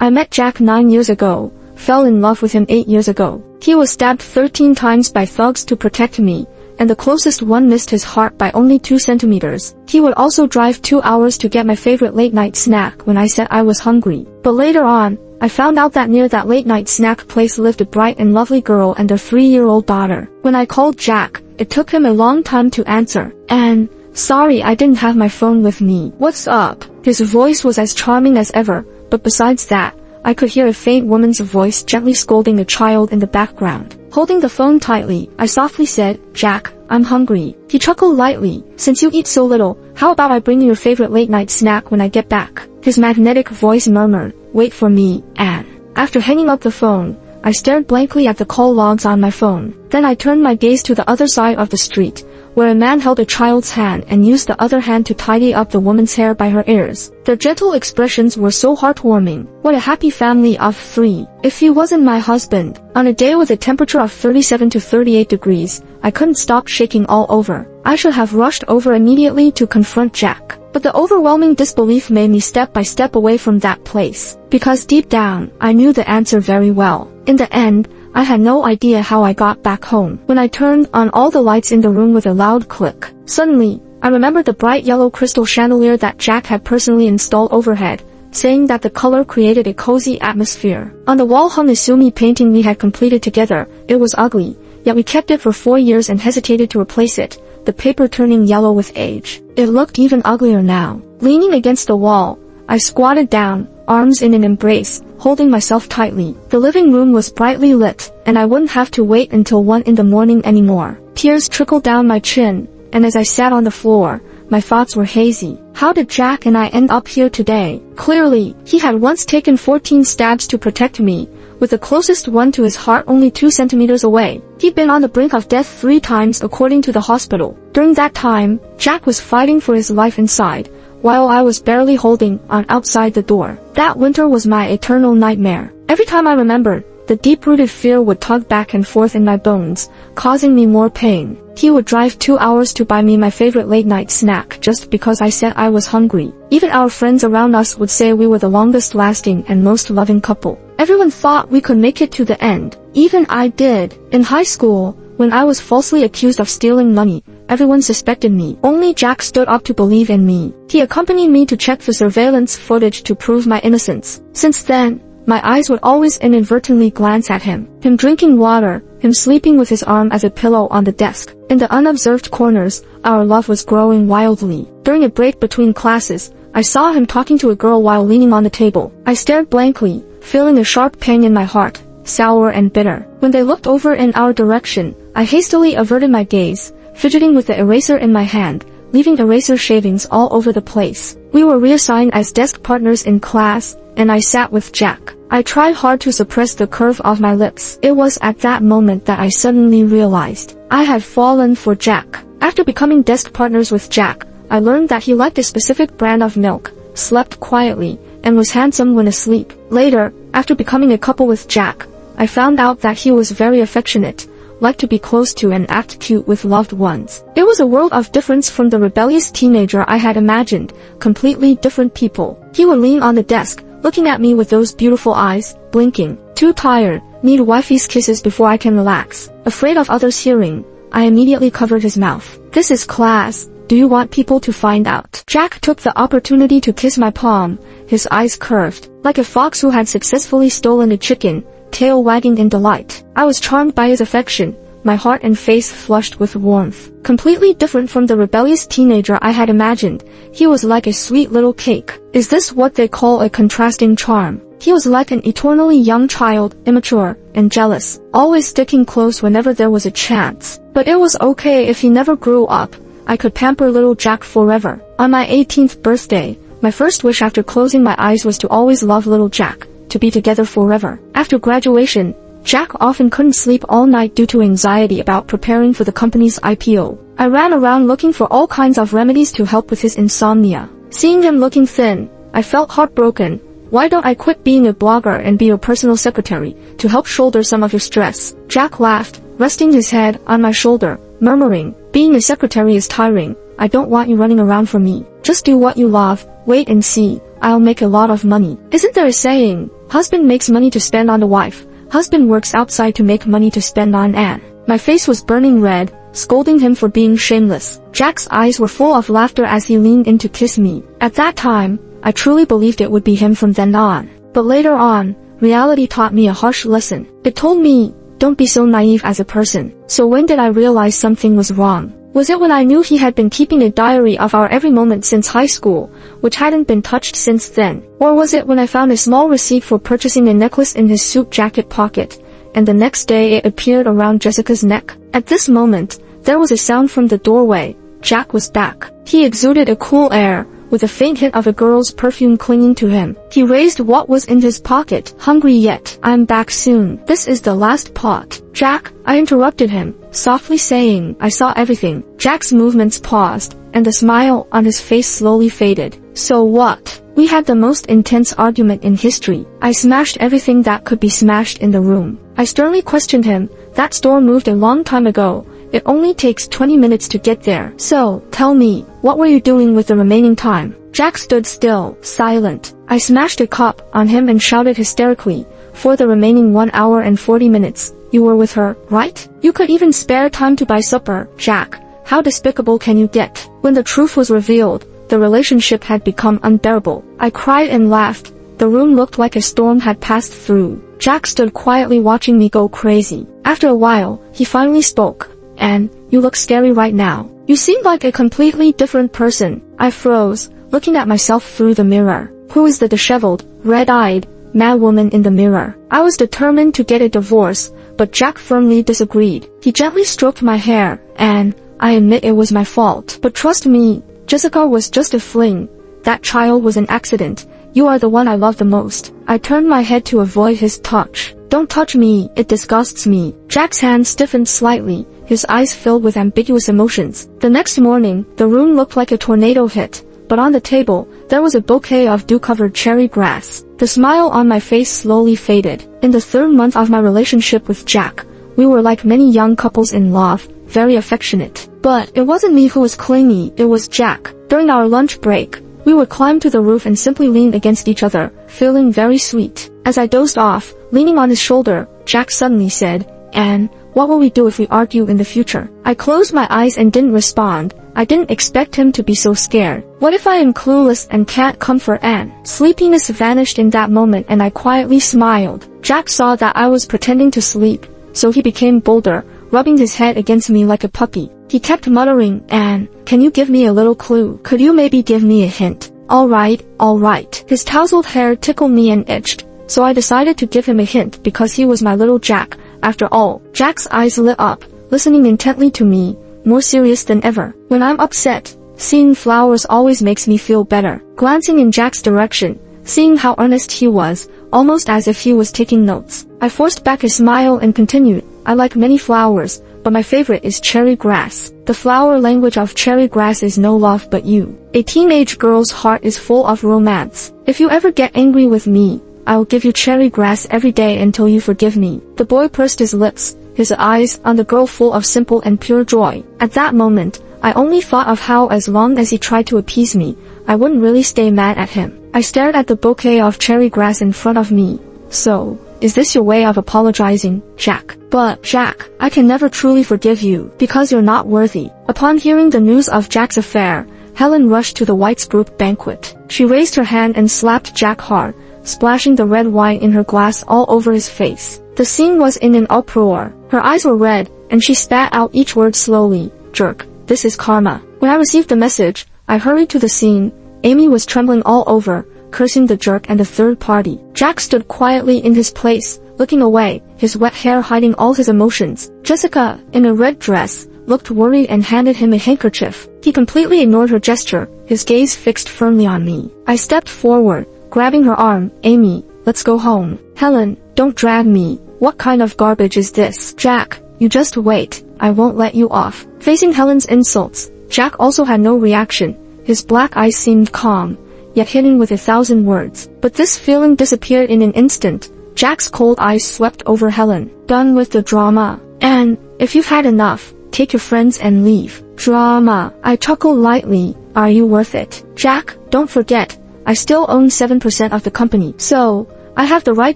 I met Jack 9 years ago, fell in love with him 8 years ago. He was stabbed 13 times by thugs to protect me, and the closest one missed his heart by only 2 centimeters. He would also drive 2 hours to get my favorite late-night snack when I said I was hungry. But later on, I found out that near that late-night snack place lived a bright and lovely girl and their 3-year-old daughter. When I called Jack, it took him a long time to answer. And, sorry, I didn't have my phone with me. What's up? His voice was as charming as ever, but besides that, I could hear a faint woman's voice gently scolding a child in the background. Holding the phone tightly, I softly said, Jack, I'm hungry. He chuckled lightly. Since you eat so little, how about I bring you your favorite late-night snack when I get back? His magnetic voice murmured, wait for me, Anne. After hanging up the phone, I stared blankly at the call logs on my phone. Then I turned my gaze to the other side of the street, where a man held a child's hand and used the other hand to tidy up the woman's hair by her ears. Their gentle expressions were so heartwarming. What a happy family of 3. If he wasn't my husband, on a day with a temperature of 37 to 38 degrees, I couldn't stop shaking all over. I should have rushed over immediately to confront Jack. But the overwhelming disbelief made me step by step away from that place. Because deep down, I knew the answer very well. In the end, I had no idea how I got back home. When I turned on all the lights in the room with a loud click, suddenly, I remembered the bright yellow crystal chandelier that Jack had personally installed overhead, saying that the color created a cozy atmosphere. On the wall hung a Sumi painting we had completed together. It was ugly, yet we kept it for 4 years and hesitated to replace it, the paper turning yellow with age. It looked even uglier now. Leaning against the wall, I squatted down, arms in an embrace, holding myself tightly. The living room was brightly lit, and I wouldn't have to wait until 1 in the morning anymore. Tears trickled down my chin, and as I sat on the floor, my thoughts were hazy. How did Jack and I end up here today? Clearly, he had once taken 14 stabs to protect me, with the closest one to his heart only 2 centimeters away. He'd been on the brink of death 3 times according to the hospital. During that time, Jack was fighting for his life inside, while I was barely holding on outside the door. That winter was my eternal nightmare. Every time I remembered, the deep-rooted fear would tug back and forth in my bones, causing me more pain. He would drive 2 hours to buy me my favorite late-night snack just because I said I was hungry. Even our friends around us would say we were the longest-lasting and most loving couple. Everyone thought we could make it to the end. Even I did. In high school, when I was falsely accused of stealing money, everyone suspected me. Only Jack stood up to believe in me. He accompanied me to check the surveillance footage to prove my innocence. Since then, my eyes would always inadvertently glance at him. Him drinking water, him sleeping with his arm as a pillow on the desk. In the unobserved corners, our love was growing wildly. During a break between classes, I saw him talking to a girl while leaning on the table. I stared blankly, feeling a sharp pain in my heart, sour and bitter. When they looked over in our direction, I hastily averted my gaze, fidgeting with the eraser in my hand, leaving eraser shavings all over the place. We were reassigned as desk partners in class, and I sat with Jack. I tried hard to suppress the curve of my lips. It was at that moment that I suddenly realized I had fallen for Jack. After becoming desk partners with Jack, I learned that he liked a specific brand of milk, slept quietly, and was handsome when asleep. Later, after becoming a couple with Jack, I found out that he was very affectionate, liked to be close to and act cute with loved ones. It was a world of difference from the rebellious teenager I had imagined, completely different people. He would lean on the desk, looking at me with those beautiful eyes, blinking. Too tired, need wifey's kisses before I can relax. Afraid of others hearing, I immediately covered his mouth. This is class. Do you want people to find out? Jack took the opportunity to kiss my palm, his eyes curved, like a fox who had successfully stolen a chicken, tail wagging in delight. I was charmed by his affection, my heart and face flushed with warmth. Completely different from the rebellious teenager I had imagined, he was like a sweet little cake. Is this what they call a contrasting charm? He was like an eternally young child, immature and jealous, always sticking close whenever there was a chance. But it was okay if he never grew up. I could pamper little Jack forever. On my 18th birthday, my first wish after closing my eyes was to always love little Jack, to be together forever. After graduation, Jack often couldn't sleep all night due to anxiety about preparing for the company's IPO. I ran around looking for all kinds of remedies to help with his insomnia. Seeing him looking thin, I felt heartbroken. Why don't I quit being a blogger and be your personal secretary, to help shoulder some of your stress? Jack laughed, resting his head on my shoulder, murmuring, being a secretary is tiring. I don't want you running around for me. Just do what you love, wait and see. I'll make a lot of money. Isn't there a saying, Husband makes money to spend on the wife. Husband works outside to make money to spend on Anne. My face was burning red, scolding him for being shameless. Jack's eyes were full of laughter as he leaned in to kiss me. At that time, I truly believed it would be him from then on. But later on, reality taught me a harsh lesson. It told me, don't be so naive as a person. So when did I realize something was wrong? Was it when I knew he had been keeping a diary of our every moment since high school, which hadn't been touched since then? Or was it when I found a small receipt for purchasing a necklace in his suit jacket pocket, and the next day it appeared around Jessica's neck? At this moment, there was a sound from the doorway. Jack was back. He exuded a cool air, with a faint hint of a girl's perfume clinging to him. He raised what was in his pocket. Hungry yet? I'm back soon. This is the last pot. Jack, I interrupted him, softly saying, I saw everything. Jack's movements paused, and the smile on his face slowly faded. So what? We had the most intense argument in history. I smashed everything that could be smashed in the room. I sternly questioned him. That store moved a long time ago. It only takes 20 minutes to get there. So, tell me, what were you doing with the remaining time? Jack stood still, silent. I smashed a cup on him and shouted hysterically, for the remaining 1 hour and 40 minutes, you were with her, right? You could even spare time to buy supper. Jack, how despicable can you get? When the truth was revealed, the relationship had become unbearable. I cried and laughed. The room looked like a storm had passed through. Jack stood quietly watching me go crazy. After a while, he finally spoke. Anne, you look scary right now. You seem like a completely different person. I froze, looking at myself through the mirror. Who is the disheveled, red-eyed, mad woman in the mirror? I was determined to get a divorce, but Jack firmly disagreed. He gently stroked my hair, and I admit it was my fault. But trust me, Jessica was just a fling. That child was an accident. You are the one I love the most. I turned my head to avoid his touch. Don't touch me, it disgusts me. Jack's hand stiffened slightly, his eyes filled with ambiguous emotions. The next morning, the room looked like a tornado hit, but on the table, there was a bouquet of dew-covered cherry grass. The smile on my face slowly faded. In the 3rd month of my relationship with Jack, we were like many young couples in love, very affectionate. But it wasn't me who was clingy, it was Jack. During our lunch break, we would climb to the roof and simply lean against each other, feeling very sweet. As I dozed off, leaning on his shoulder, Jack suddenly said, Anne, what will we do if we argue in the future? I closed my eyes and didn't respond. I didn't expect him to be so scared. What if I am clueless and can't comfort Anne? Sleepiness vanished in that moment and I quietly smiled. Jack saw that I was pretending to sleep, so he became bolder, rubbing his head against me like a puppy. He kept muttering, Anne, can you give me a little clue? Could you maybe give me a hint? All right. His tousled hair tickled me and itched, so I decided to give him a hint because he was my little Jack. After all, Jack's eyes lit up, listening intently to me, more serious than ever. When I'm upset, seeing flowers always makes me feel better. Glancing in Jack's direction, seeing how earnest he was, almost as if he was taking notes, I forced back a smile and continued, I like many flowers, but my favorite is cherry grass. The flower language of cherry grass is no love but you. A teenage girl's heart is full of romance. If you ever get angry with me, I'll give you cherry grass every day until you forgive me. The boy pursed his lips, his eyes on the girl full of simple and pure joy. At that moment, I only thought of how as long as he tried to appease me, I wouldn't really stay mad at him. I stared at the bouquet of cherry grass in front of me. So, is this your way of apologizing, Jack? But, Jack, I can never truly forgive you, because you're not worthy. Upon hearing the news of Jack's affair, Helen rushed to the White's group banquet. She raised her hand and slapped Jack hard, splashing the red wine in her glass all over his face. The scene was in an uproar. Her eyes were red, and she spat out each word slowly. Jerk, this is karma. When I received the message, I hurried to the scene. Amy was trembling all over, cursing the jerk and the third party. Jack stood quietly in his place, looking away, his wet hair hiding all his emotions. Jessica, in a red dress, looked worried and handed him a handkerchief. He completely ignored her gesture, his gaze fixed firmly on me. I stepped forward, grabbing her arm. Amy, let's go home. Helen, don't drag me. What kind of garbage is this? Jack, you just wait. I won't let you off. Facing Helen's insults, Jack also had no reaction. His black eyes seemed calm, yet hidden with 1,000 words. But this feeling disappeared in an instant. Jack's cold eyes swept over Helen. Done with the drama. And, if you've had enough, take your friends and leave. Drama. I chuckled lightly. Are you worth it? Jack, don't forget, I still own 7% of the company. So, I have the right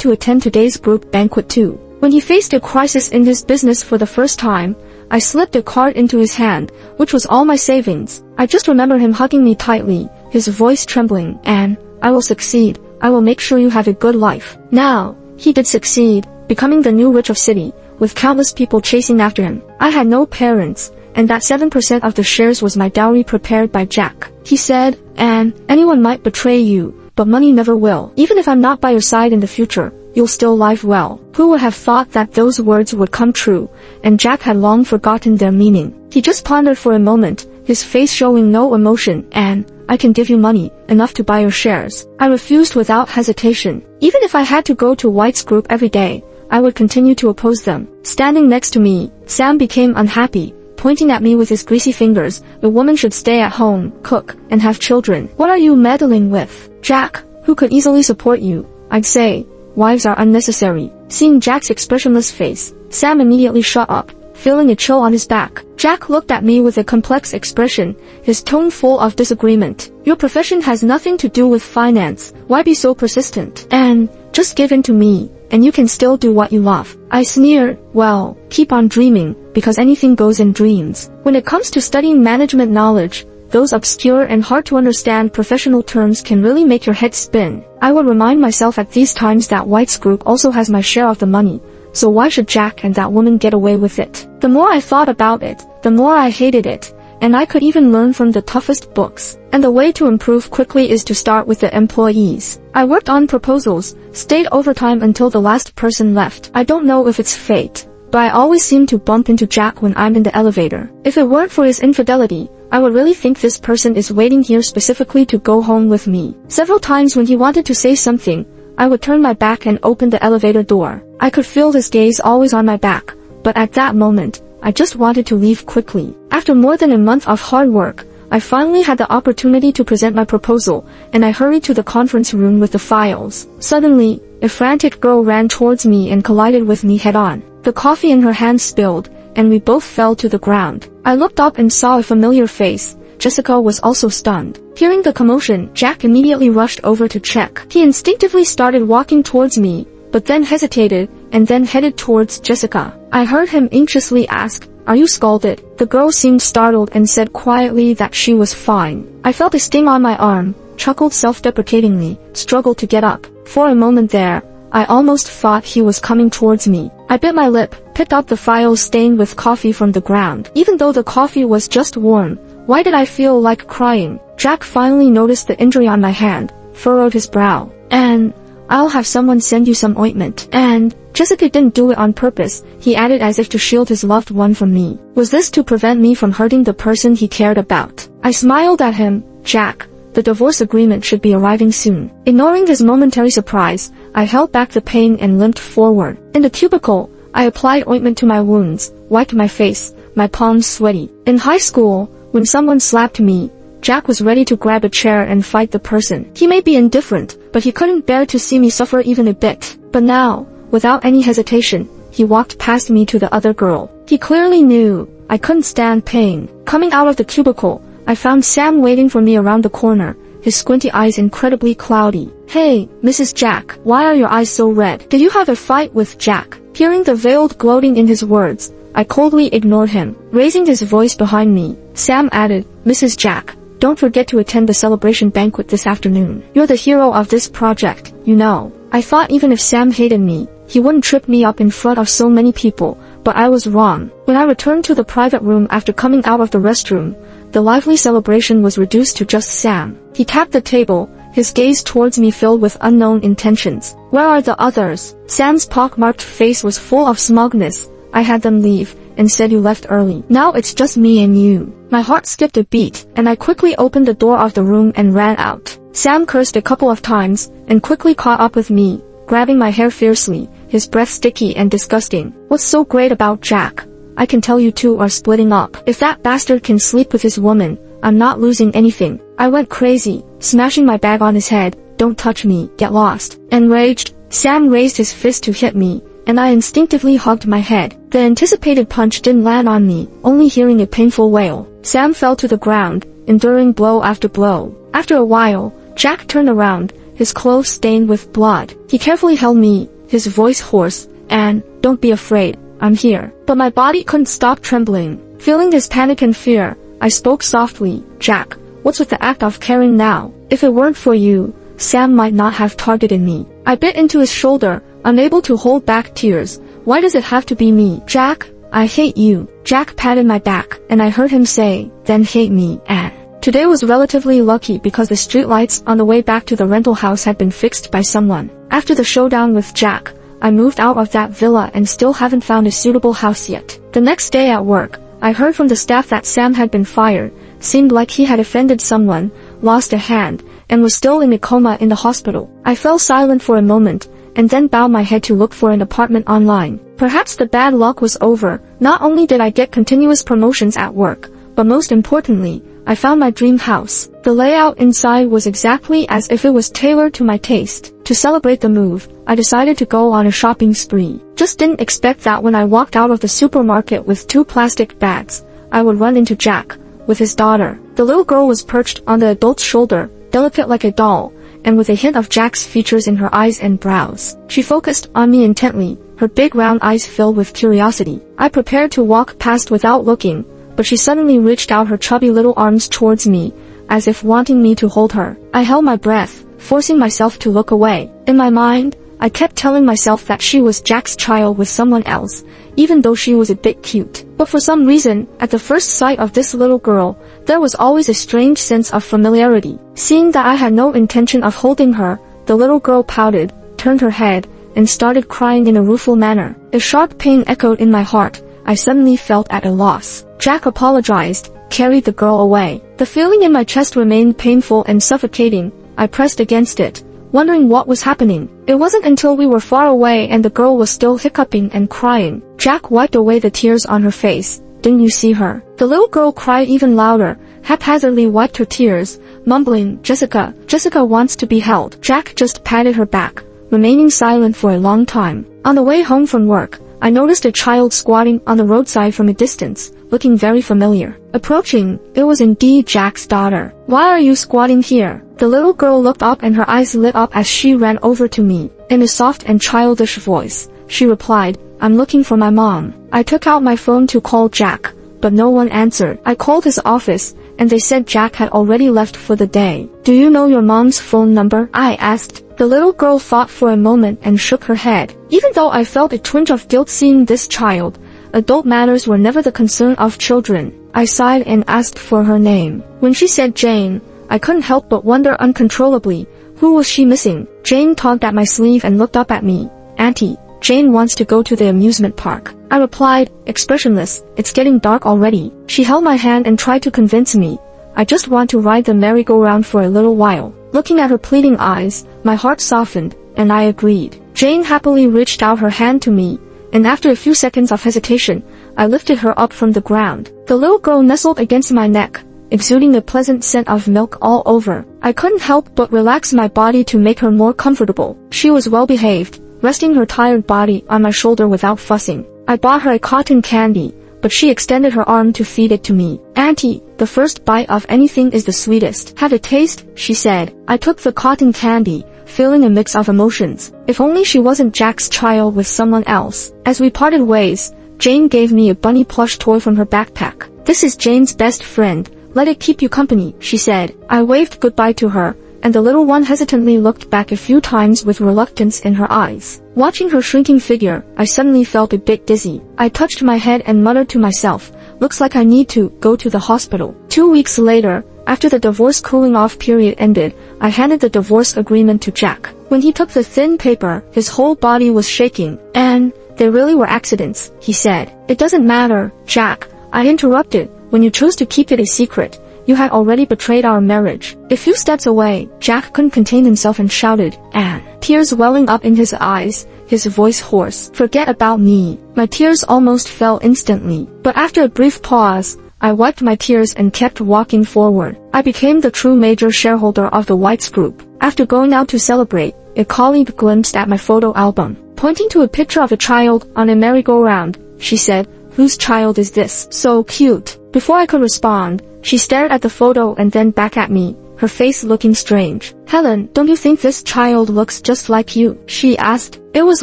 to attend today's group banquet too. When he faced a crisis in his business for the first time, I slipped a card into his hand, which was all my savings. I just remember him hugging me tightly, his voice trembling, and, "I will succeed. I will make sure you have a good life." Now, he did succeed, becoming the new rich of city, with countless people chasing after him. I had no parents, and that 7% of the shares was my dowry prepared by Jack. He said, "Anne, anyone might betray you, but money never will. Even if I'm not by your side in the future, you'll still live well." Who would have thought that those words would come true, and Jack had long forgotten their meaning. He just pondered for a moment, his face showing no emotion. "Anne, I can give you money, enough to buy your shares." I refused without hesitation. Even if I had to go to White's group every day, I would continue to oppose them. Standing next to me, Sam became unhappy, pointing at me with his greasy fingers. "A woman should stay at home, cook, and have children. What are you meddling with? Jack, who could easily support you, I'd say. Wives are unnecessary." Seeing Jack's expressionless face, Sam immediately shut up, feeling a chill on his back. Jack looked at me with a complex expression, his tone full of disagreement. "Your profession has nothing to do with finance. Why be so persistent? And, just give in to me, and you can still do what you love." I sneered. "Well, keep on dreaming, because anything goes in dreams." When it comes to studying management knowledge, those obscure and hard to understand professional terms can really make your head spin. I would remind myself at these times that White's group also has my share of the money, so why should Jack and that woman get away with it? The more I thought about it, the more I hated it, and I could even learn from the toughest books. And the way to improve quickly is to start with the employees. I worked on proposals, stayed overtime until the last person left. I don't know if it's fate, but I always seem to bump into Jack when I'm in the elevator. If it weren't for his infidelity, I would really think this person is waiting here specifically to go home with me. Several times when he wanted to say something, I would turn my back and open the elevator door. I could feel his gaze always on my back, but at that moment, I just wanted to leave quickly. After more than a month of hard work, I finally had the opportunity to present my proposal, and I hurried to the conference room with the files. Suddenly, a frantic girl ran towards me and collided with me head-on. The coffee in her hand spilled, and we both fell to the ground. I looked up and saw a familiar face. Jessica was also stunned. Hearing the commotion, Jack immediately rushed over to check. He instinctively started walking towards me, but then hesitated, and then headed towards Jessica. I heard him anxiously ask, "Are you scalded?" The girl seemed startled and said quietly that she was fine. I felt a sting on my arm, chuckled self-deprecatingly, struggled to get up. For a moment there, I almost thought he was coming towards me. I bit my lip, picked up the files stained with coffee from the ground. Even though the coffee was just warm, why did I feel like crying? Jack finally noticed the injury on my hand, furrowed his brow. "And I'll have someone send you some ointment." "And Jessica didn't do it on purpose," he added as if to shield his loved one from me. Was this to prevent me from hurting the person he cared about? I smiled at him. "Jack, the divorce agreement should be arriving soon." Ignoring his momentary surprise, I held back the pain and limped forward. In the cubicle, I applied ointment to my wounds, wiped my face, my palms sweaty. In high school, when someone slapped me, Jack was ready to grab a chair and fight the person. He may be indifferent, but he couldn't bear to see me suffer even a bit. But now, without any hesitation, he walked past me to the other girl. He clearly knew I couldn't stand pain. Coming out of the cubicle, I found Sam waiting for me around the corner, his squinty eyes incredibly cloudy. "Hey, Mrs. Jack, why are your eyes so red? Did you have a fight with Jack?" Hearing the veiled gloating in his words, I coldly ignored him. Raising his voice behind me, Sam added, "Mrs. Jack, don't forget to attend the celebration banquet this afternoon. You're the hero of this project, you know." I thought even if Sam hated me, he wouldn't trip me up in front of so many people, but I was wrong. When I returned to the private room after coming out of the restroom, the lively celebration was reduced to just Sam. He tapped the table, his gaze towards me filled with unknown intentions. "Where are the others?" Sam's pockmarked face was full of smugness. "I had them leave, and said you left early. Now it's just me and you." My heart skipped a beat, and I quickly opened the door of the room and ran out. Sam cursed a couple of times, and quickly caught up with me, grabbing my hair fiercely, his breath sticky and disgusting. "What's so great about Jack? I can tell you two are splitting up. If that bastard can sleep with his woman, I'm not losing anything." I went crazy, smashing my bag on his head. "Don't touch me, get lost." Enraged, Sam raised his fist to hit me, and I instinctively hugged my head. The anticipated punch didn't land on me, only hearing a painful wail. Sam fell to the ground, enduring blow after blow. After a while, Jack turned around, his clothes stained with blood. He carefully held me, his voice hoarse, and, "Don't be afraid, I'm here." But my body couldn't stop trembling. Feeling his panic and fear, I spoke softly, "Jack, what's with the act of caring now? If it weren't for you, Sam might not have targeted me." I bit into his shoulder, unable to hold back tears. "Why does it have to be me? Jack, I hate you." Jack patted my back, and I heard him say, "Then hate me, and..." Today was relatively lucky because the streetlights on the way back to the rental house had been fixed by someone. After the showdown with Jack, I moved out of that villa and still haven't found a suitable house yet. The next day at work, I heard from the staff that Sam had been fired, seemed like he had offended someone, lost a hand, and was still in a coma in the hospital. I fell silent for a moment, and then bowed my head to look for an apartment online. Perhaps the bad luck was over. Not only did I get continuous promotions at work, but most importantly, I found my dream house. The layout inside was exactly as if it was tailored to my taste. To celebrate the move, I decided to go on a shopping spree. Just didn't expect that when I walked out of the supermarket with 2 plastic bags, I would run into Jack, with his daughter. The little girl was perched on the adult's shoulder, delicate like a doll, and with a hint of Jack's features in her eyes and brows. She focused on me intently, her big round eyes filled with curiosity. I prepared to walk past without looking, but she suddenly reached out her chubby little arms towards me, as if wanting me to hold her. I held my breath, forcing myself to look away. In my mind, I kept telling myself that she was Jack's child with someone else, even though she was a bit cute. But for some reason, at the first sight of this little girl, there was always a strange sense of familiarity. Seeing that I had no intention of holding her, the little girl pouted, turned her head, and started crying in a rueful manner. A sharp pain echoed in my heart. I suddenly felt at a loss. Jack apologized, carried the girl away. The feeling in my chest remained painful and suffocating. I pressed against it, wondering what was happening. It wasn't until we were far away and the girl was still hiccuping and crying. Jack wiped away the tears on her face. "Didn't you see her?" The little girl cried even louder, haphazardly wiped her tears, mumbling, Jessica wants to be held." Jack just patted her back, remaining silent for a long time. On the way home from work, I noticed a child squatting on the roadside from a distance, looking very familiar. Approaching, it was indeed Jack's daughter. "Why are you squatting here?" The little girl looked up and her eyes lit up as she ran over to me. In a soft and childish voice, she replied, "I'm looking for my mom." I took out my phone to call Jack, but no one answered. I called his office, and they said Jack had already left for the day. "Do you know your mom's phone number?" I asked. The little girl thought for a moment and shook her head. Even though I felt a twinge of guilt seeing this child, adult matters were never the concern of children. I sighed and asked for her name. When she said Jane, I couldn't help but wonder uncontrollably, who was she missing? Jane tugged at my sleeve and looked up at me. "Auntie, Jane wants to go to the amusement park." I replied, expressionless, "It's getting dark already." She held my hand and tried to convince me, "I just want to ride the merry-go-round for a little while." Looking at her pleading eyes, my heart softened, and I agreed. Jane happily reached out her hand to me, and after a few seconds of hesitation, I lifted her up from the ground. The little girl nestled against my neck, exuding a pleasant scent of milk all over. I couldn't help but relax my body to make her more comfortable. She was well behaved, resting her tired body on my shoulder without fussing. I bought her a cotton candy, but she extended her arm to feed it to me. "Auntie, the first bite of anything is the sweetest. Have a taste," she said. I took the cotton candy, feeling a mix of emotions. If only she wasn't Jack's child with someone else. As we parted ways, Jane gave me a bunny plush toy from her backpack. "This is Jane's best friend. Let it keep you company," she said. I waved goodbye to her, and the little one hesitantly looked back a few times with reluctance in her eyes. Watching her shrinking figure, I suddenly felt a bit dizzy. I touched my head and muttered to myself, "Looks like I need to go to the hospital." 2 weeks later, after the divorce cooling-off period ended, I handed the divorce agreement to Jack. When he took the thin paper, his whole body was shaking. "And they really were accidents," he said. "It doesn't matter, Jack," I interrupted. "When you chose to keep it a secret, you had already betrayed our marriage." A few steps away, Jack couldn't contain himself and shouted, "Anne!" Tears welling up in his eyes, his voice hoarse. "Forget about me." My tears almost fell instantly, but after a brief pause, I wiped my tears and kept walking forward. I became the true major shareholder of the Whites Group. After going out to celebrate, a colleague glimpsed at my photo album. Pointing to a picture of a child on a merry-go-round, she said, "Whose child is this? So cute." Before I could respond, she stared at the photo and then back at me, her face looking strange. "Helen, don't you think this child looks just like you?" she asked. It was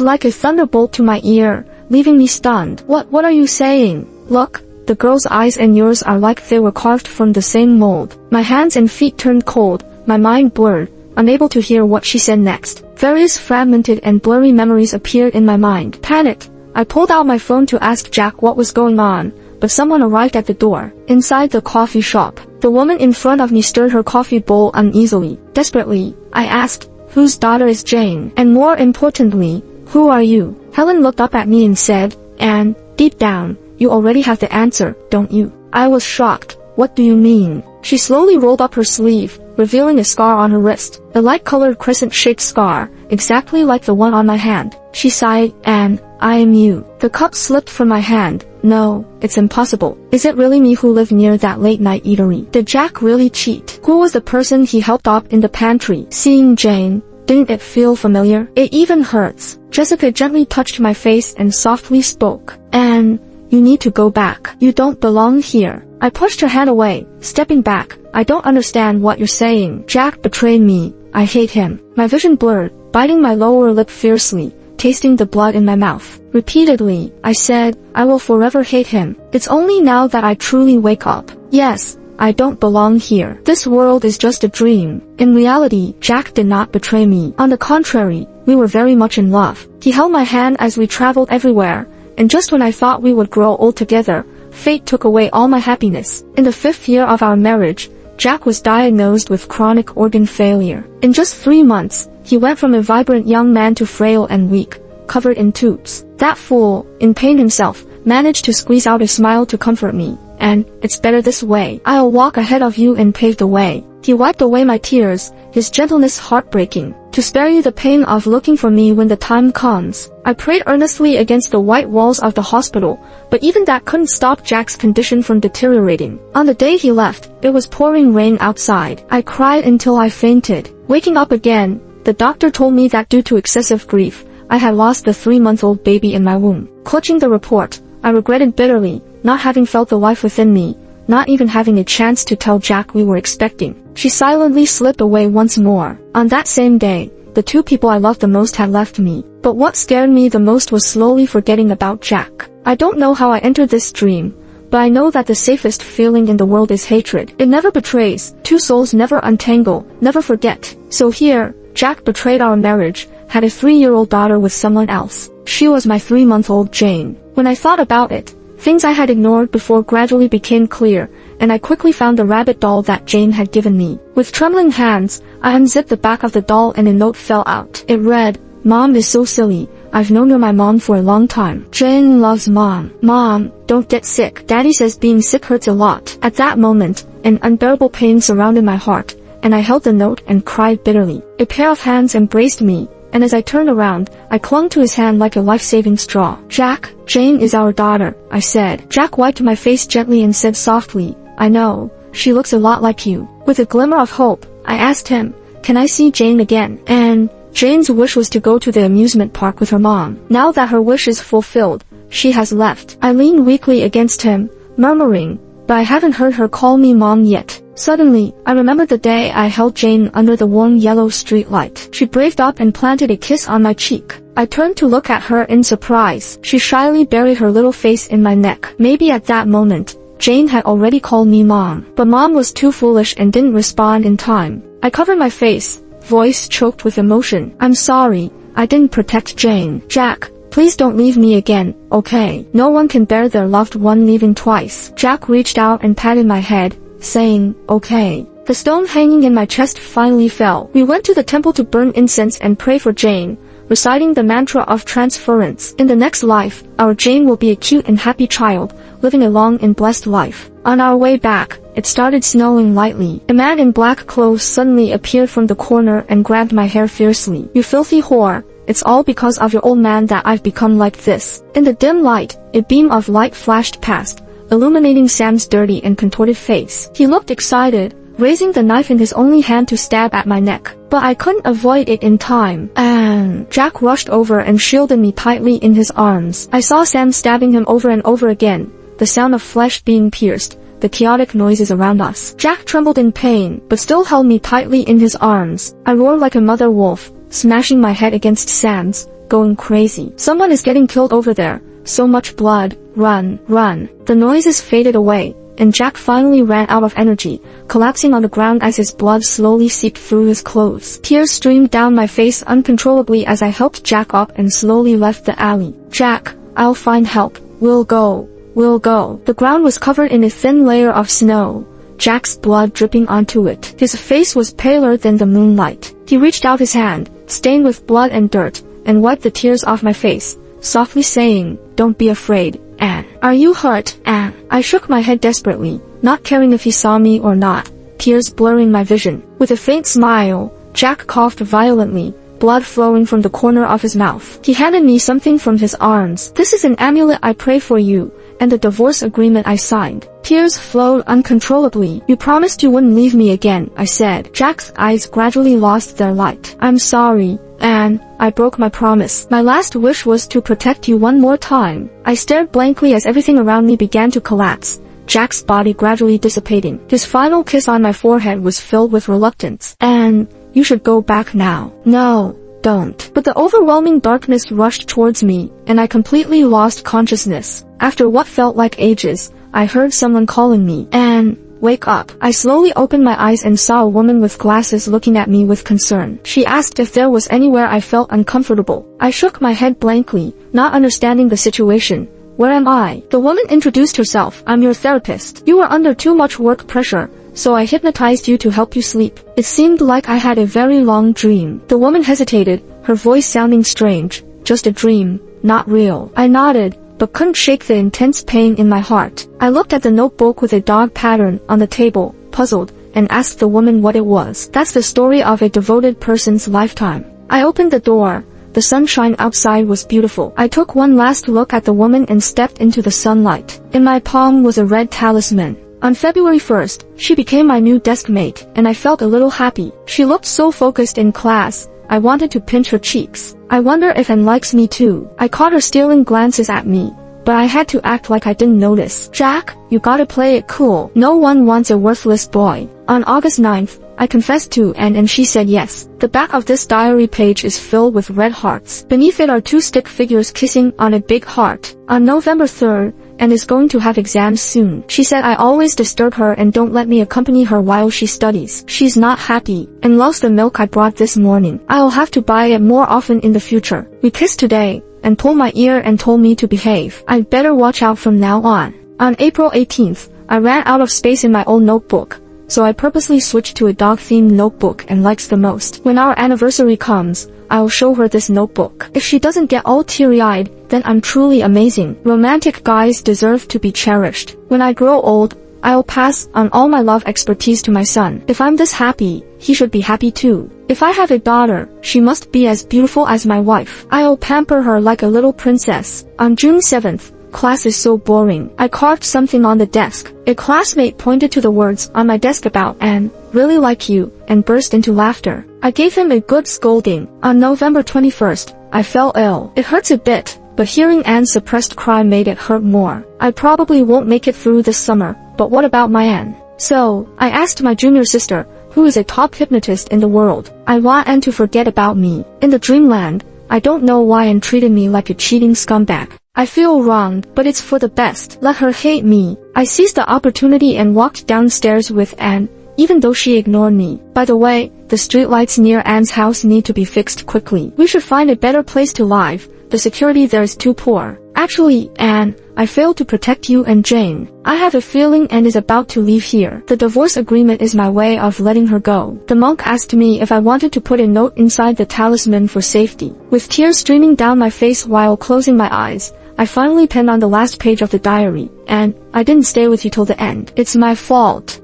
like a thunderbolt to my ear, leaving me stunned. What are you saying?" "Look, the girl's eyes and yours are like they were carved from the same mold." My hands and feet turned cold, my mind blurred, unable to hear what she said next. Various fragmented and blurry memories appeared in my mind. Panicked, I pulled out my phone to ask Jack what was going on, but someone arrived at the door. Inside the coffee shop, the woman in front of me stirred her coffee bowl uneasily. Desperately, I asked, "Whose daughter is Jane? And more importantly, who are you?" Helen looked up at me and said, "Anne, deep down, you already have the answer, don't you?" I was shocked. "What do you mean?" She slowly rolled up her sleeve, revealing a scar on her wrist, a light-colored crescent-shaped scar, exactly like the one on my hand. She sighed, "Anne, I am you." The cup slipped from my hand. "No, it's impossible. Is it really me who lived near that late-night eatery? Did Jack really cheat? Who was the person he helped up in the pantry?" Seeing Jane, didn't it feel familiar? It even hurts. Jessica gently touched my face and softly spoke. "Anne, you need to go back. You don't belong here." I pushed her hand away, stepping back. "I don't understand what you're saying. Jack betrayed me. I hate him." My vision blurred, biting my lower lip fiercely, tasting the blood in my mouth. Repeatedly, I said, "I will forever hate him." It's only now that I truly wake up. Yes, I don't belong here. This world is just a dream. In reality, Jack did not betray me. On the contrary, we were very much in love. He held my hand as we traveled everywhere, and just when I thought we would grow old together, fate took away all my happiness. In the 5th year of our marriage, Jack was diagnosed with chronic organ failure. In just 3 months, he went from a vibrant young man to frail and weak, covered in tubes. That fool, in pain himself, managed to squeeze out a smile to comfort me. "And it's better this way. I'll walk ahead of you and pave the way." He wiped away my tears, his gentleness heartbreaking. "To spare you the pain of looking for me when the time comes." I prayed earnestly against the white walls of the hospital, but even that couldn't stop Jack's condition from deteriorating. On the day he left, it was pouring rain outside. I cried until I fainted. Waking up again, the doctor told me that due to excessive grief, I had lost the 3-month-old baby in my womb. Clutching the report, I regretted bitterly, not having felt the life within me, not even having a chance to tell Jack we were expecting. She silently slipped away once more. On that same day, the 2 people I loved the most had left me. But what scared me the most was slowly forgetting about Jack. I don't know how I entered this dream, but I know that the safest feeling in the world is hatred. It never betrays. 2 souls never untangle, never forget. So here, Jack betrayed our marriage, had a 3-year-old daughter with someone else. She was my 3-month-old Jane. When I thought about it, things I had ignored before gradually became clear, and I quickly found the rabbit doll that Jane had given me. With trembling hands, I unzipped the back of the doll and a note fell out. It read, "Mom is so silly. I've known you're my mom for a long time. Jane loves Mom. Mom, don't get sick. Daddy says being sick hurts a lot." At that moment, an unbearable pain surrounded my heart, and I held the note and cried bitterly. A pair of hands embraced me, and as I turned around, I clung to his hand like a life-saving straw. "Jack, Jane is our daughter," I said. Jack wiped my face gently and said softly, "I know, she looks a lot like you." With a glimmer of hope, I asked him, "Can I see Jane again?" And Jane's wish was to go to the amusement park with her mom. Now that her wish is fulfilled, she has left. I leaned weakly against him, murmuring, "But I haven't heard her call me Mom yet." Suddenly, I remembered the day I held Jane under the warm yellow street light. She braved up and planted a kiss on my cheek. I turned to look at her in surprise. She shyly buried her little face in my neck. Maybe at that moment, Jane had already called me Mom. But Mom was too foolish and didn't respond in time. I covered my face, voice choked with emotion. "I'm sorry, I didn't protect Jane. Jack, please don't leave me again, okay? No one can bear their loved one leaving twice." Jack reached out and patted my head, saying, "Okay." The stone hanging in my chest finally fell. We went to the temple to burn incense and pray for Jane, reciting the mantra of transference. In the next life, our Jane will be a cute and happy child, living a long and blessed life. On our way back, it started snowing lightly. A man in black clothes suddenly appeared from the corner and grabbed my hair fiercely. "You filthy whore. It's all because of your old man that I've become like this." In the dim light, a beam of light flashed past, illuminating Sam's dirty and contorted face. He looked excited, raising the knife in his only hand to stab at my neck. But I couldn't avoid it in time. And Jack rushed over and shielded me tightly in his arms. I saw Sam stabbing him over and over again, the sound of flesh being pierced, the chaotic noises around us. Jack trembled in pain, but still held me tightly in his arms. I roared like a mother wolf, smashing my head against sands, going crazy. Someone is getting killed over there. So much blood. Run, run. The noises faded away, and Jack finally ran out of energy, collapsing on the ground as his blood slowly seeped through his clothes. Tears streamed down my face uncontrollably as I helped Jack up and slowly left the alley. Jack, I'll find help. We'll go. We'll go. The ground was covered in a thin layer of snow, Jack's blood dripping onto it. His face was paler than the moonlight. He reached out his hand, stained with blood and dirt, and wiped the tears off my face, softly saying, "Don't be afraid, Anne. Are you hurt, Anne?" I shook my head desperately, not caring if he saw me or not, tears blurring my vision. With a faint smile, Jack coughed violently, blood flowing from the corner of his mouth. He handed me something from his arms. "This is an amulet I pray for you, and the divorce agreement I signed." Tears flowed uncontrollably. "You promised you wouldn't leave me again," I said. Jack's eyes gradually lost their light. "I'm sorry, Anne. I broke my promise. My last wish was to protect you one more time." I stared blankly as everything around me began to collapse, Jack's body gradually dissipating. His final kiss on my forehead was filled with reluctance. "Anne, you should go back now." "No, don't." But the overwhelming darkness rushed towards me, and I completely lost consciousness. After what felt like ages, I heard someone calling me. "Anne, wake up." I slowly opened my eyes and saw a woman with glasses looking at me with concern. She asked if there was anywhere I felt uncomfortable. I shook my head blankly, not understanding the situation. "Where am I?" The woman introduced herself. "I'm your therapist. You were under too much work pressure, so I hypnotized you to help you sleep." It seemed like I had a very long dream. The woman hesitated, her voice sounding strange. "Just a dream, not real." I nodded, but couldn't shake the intense pain in my heart. I looked at the notebook with a dog pattern on the table, puzzled, and asked the woman what it was. "That's the story of a devoted person's lifetime." I opened the door. The sunshine outside was beautiful. I took one last look at the woman and stepped into the sunlight. In my palm was a red talisman. On February 1st, she became my new desk mate, and I felt a little happy. She looked so focused in class, I wanted to pinch her cheeks. I wonder if Anne likes me too. I caught her stealing glances at me, but I had to act like I didn't notice. "Jack, you gotta play it cool. No one wants a worthless boy." On August 9th, I confessed to Anne and she said yes. The back of this diary page is filled with red hearts. Beneath it are two stick figures kissing on a big heart. On November 3rd, Anne is going to have exams soon. She said I always disturb her and don't let me accompany her while she studies. She's not happy and loves the milk I brought this morning. I'll have to buy it more often in the future. We kissed today and pulled my ear and told me to behave. I'd better watch out from now on. On April 18th, I ran out of space in my old notebook, so I purposely switched to a dog-themed notebook and likes the most. When our anniversary comes, I'll show her this notebook. If she doesn't get all teary-eyed, then I'm truly amazing. Romantic guys deserve to be cherished. When I grow old, I'll pass on all my love expertise to my son. If I'm this happy, he should be happy too. If I have a daughter, she must be as beautiful as my wife. I'll pamper her like a little princess. On June 7th, class is so boring. I carved something on the desk. A classmate pointed to the words on my desk about Anne, "Really like you," and burst into laughter. I gave him a good scolding. On November 21st, I fell ill. It hurts a bit, but hearing Anne's suppressed cry made it hurt more. I probably won't make it through this summer, but what about my Anne? So, I asked my junior sister, who is a top hypnotist in the world. I want Anne to forget about me. In the dreamland, I don't know why Anne treated me like a cheating scumbag. I feel wronged, but it's for the best. Let her hate me. I seized the opportunity and walked downstairs with Anne, even though she ignored me. By the way, the streetlights near Anne's house need to be fixed quickly. We should find a better place to live. The security there is too poor. Actually, Anne, I failed to protect you and Jane. I have a feeling Anne is about to leave here. The divorce agreement is my way of letting her go. The monk asked me if I wanted to put a note inside the talisman for safety. With tears streaming down my face while closing my eyes, I finally penned on the last page of the diary, "And I didn't stay with you till the end. It's my fault."